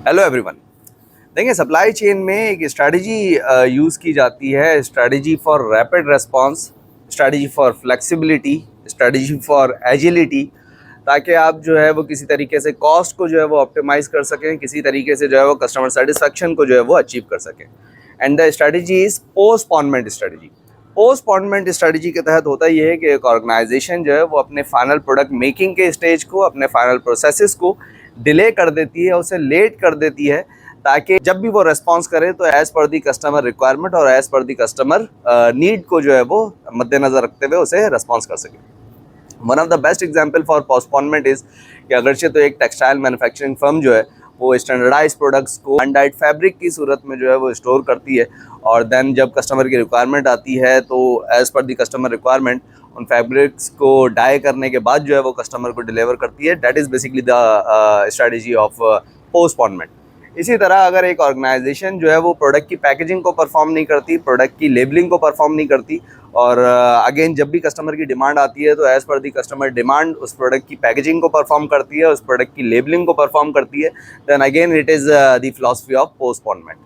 Hello everyone. देखिए, supply chain में एक स्ट्रैटेजी यूज़ की जाती है। Strategy for rapid response, strategy for flexibility, strategy for agility, ताकि आप जो है वो किसी तरीके से कॉस्ट को जो है वो ऑप्टिमाइज़ कर सकें, किसी तरीके से जो है वो कस्टमर सेटिस्फेक्शन को जो है वो अचीव कर सकें। And the strategy is postponement strategy. Postponement strategy के तहत होता ये है कि एक ऑर्गेनाइजेशन जो है वो अपने फाइनल प्रोडक्ट मेकिंग के स्टेज को, अपने फाइनल प्रोसेसेस को डिले कर देती है, उसे लेट कर देती है, ताकि जब भी वो रेस्पॉन्स करे तो as per the customer requirement और as per the customer need को जो है वो मद्देनज़र रखते हुए उसे रेस्पॉन्स कर सके। One of the best example for postponement is कि अगरचे तो एक टेक्सटाइल मैन्युफैक्चरिंग फर्म जो है वो स्टैंडर्डाइज प्रोडक्ट्स को अनडाइड फैब्रिक की सूरत में जो है वो स्टोर करती है, और देन जब कस्टमर की रिक्वायरमेंट आती है तो as per the customer requirement उन फैब्रिक्स को डाई करने के बाद जो है वो कस्टमर को डिलीवर करती है। That is basically the strategy of postponement. इसी तरह अगर एक ऑर्गेनाइजेशन जो है वो प्रोडक्ट की पैकेजिंग को परफॉर्म नहीं करती, प्रोडक्ट की लेबलिंग को परफॉर्म नहीं करती, और अगेन जब भी कस्टमर की डिमांड आती है तो as per the customer demand उस प्रोडक्ट की पैकेजिंग को परफॉर्म करती है, उस प्रोडक्ट की लेबलिंग को परफॉर्म करती है, then again it is the philosophy of postponement.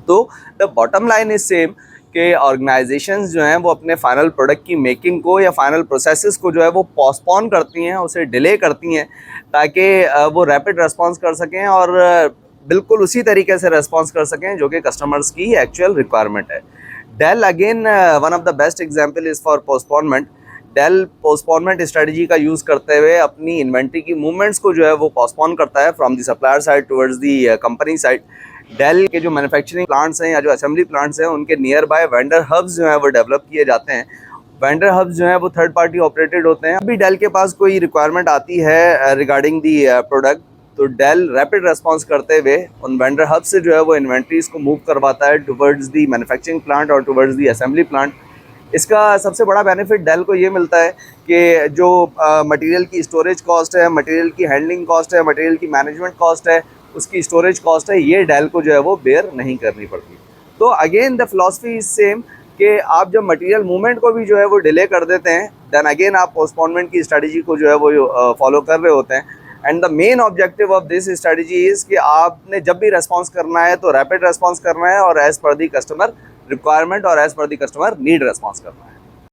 तो the bottom line is same कि ऑर्गेनाइजेशंस जो हैं वो अपने फाइनल प्रोडक्ट की मेकिंग को या फाइनल प्रोसेसेस को जो है वो पोस्टपोन करती हैं, उसे डिले करती हैं, ताकि वो रैपिड रेस्पॉन्स कर सकें और बिल्कुल उसी तरीके से रेस्पॉन्स कर सकें जो कि कस्टमर्स की एक्चुअल रिक्वायरमेंट है। Dell again one of the best example is for postponement. Dell postponement strategy का यूज़ करते हुए अपनी इन्वेंट्री की मूवमेंट्स को जो है वो पोस्टपोन करता है from the supplier side towards the company side. Dell के जो मैन्युफैक्चरिंग प्लांट्स हैं या जो असेंबली प्लांट्स हैं उनके नियर बाय वेंडर हब्स जो हैं वो डेवलप किए जाते हैं। वेंडर हब्स जो हैं वो थर्ड पार्टी ऑपरेटेड होते हैं। अभी डेल के पास कोई रिक्वायरमेंट आती है रिगार्डिंग दी प्रोडक्ट, तो डेल रैपिड रेस्पॉन्स करते हुए उन वेंडर हब से जो है वो इन्वेंट्रीज को मूव करवाता है टुवर्ड्स दी मैन्युफैक्चरिंग प्लांट और टुवर्ड्स दी असेंबली प्लांट। इसका सबसे बड़ा बेनिफिट डेल को ये मिलता है कि जो मटेरियल की स्टोरेज कॉस्ट है, मटेरियल की हैंडलिंग कॉस्ट है, मटेरियल की मैनेजमेंट कॉस्ट है, उसकी स्टोरेज कॉस्ट है, ये डेल को जो है वो बेयर नहीं करनी पड़ती। तो again the philosophy is same कि आप जब मटेरियल मूवमेंट को भी जो है वो डिले कर देते हैं, देन अगेन आप पोस्टपोनमेंट की स्ट्रेटजी को जो है वो फॉलो कर रहे होते हैं। And the main objective of this strategy is कि आपने जब भी रेस्पॉन्स करना है तो रैपिड रेस्पॉन्स करना है और as per the customer requirement और as per the customer need response करना है।